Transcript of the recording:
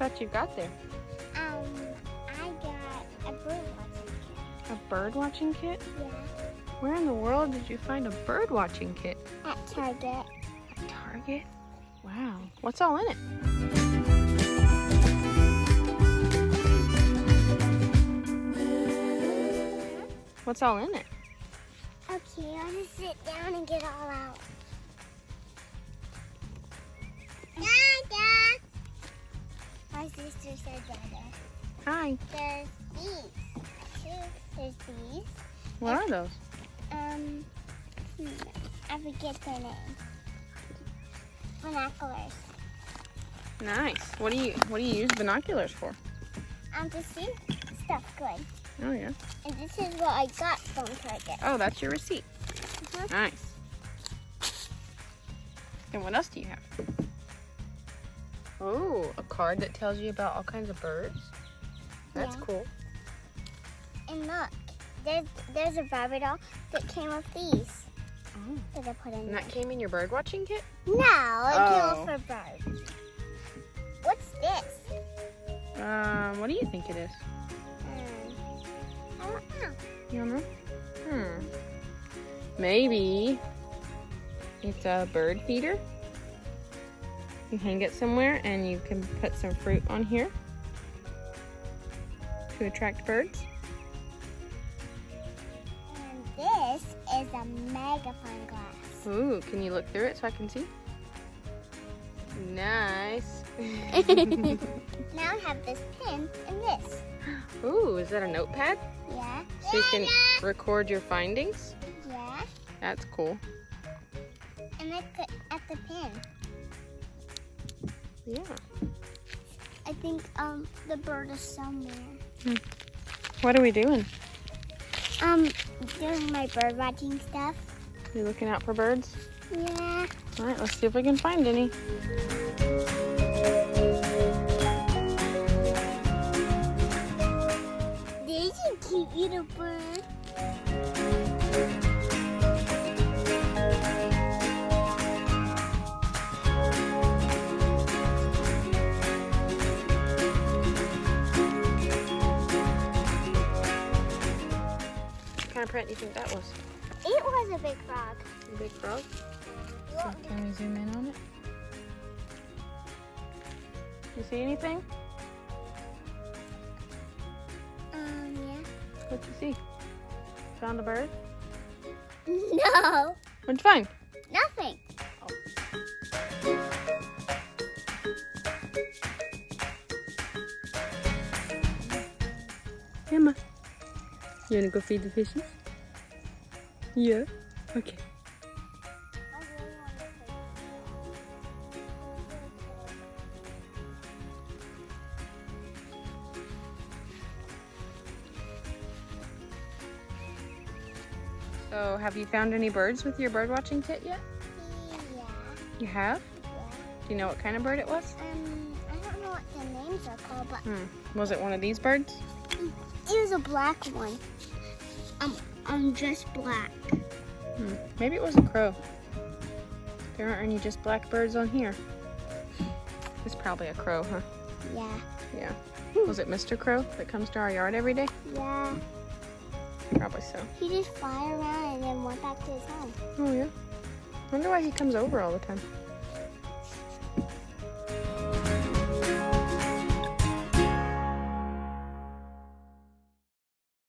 that you've got there? I got a bird watching kit. A bird watching kit? Yeah. Where in the world did you find a bird watching kit? At Target. At Target? Wow. What's all in it? What's all in it? Okay, I'll just sit down and get it all out. Dada! My sister said Dada. Hi. There's these. There's these. What are those? I forget their name. Binoculars. Nice. What do you use binoculars for? To see stuff good. Oh yeah. And this is what I got from Target. Oh, that's your receipt. Mhm. Nice. And what else do you have? Oh, a card that tells you about all kinds of birds. That's Yeah. cool. And look, there's a Barbie doll that came with these. Oh. That I put in And there. that came in your bird watching kit? No, it came Oh. with for birds. What's this? What do you think it is? I don't know. You don't know? Maybe it's a bird feeder. You hang it somewhere and you can put some fruit on here to attract birds. And this is a magnifying glass. Ooh, can you look through it so I can see? Nice. Now I have this pen and this. Ooh, is that a notepad? Yeah. So you can record your findings? Yeah. That's cool. And look at the pen. Yeah. I think the bird is somewhere. What are we doing? Doing my bird watching stuff. You looking out for birds? Yeah. All right, let's see if we can find any. There's a cute little bird. What kind of print do you think that was? It was a big frog. A big frog? Look. Can we zoom in on it? You see anything? Yeah. What'd you see? Found a bird? No, What'd you find? nothing. Emma, you wanna go feed the fishes? Yeah. Okay. So, have you found any birds with your bird watching kit yet? Yeah. You have? Yeah. Do you know what kind of bird it was? I don't know what the names are called, but Was it one of these birds? it was a black one. Just black. Maybe it was a crow. There aren't any just black birds on here. It's probably a crow, huh? Yeah. Yeah. Was it Mr. Crow that comes to our yard every day? Yeah. Probably so. He just fly around and then went back to his home. Oh, yeah. Wonder why he comes over all the time.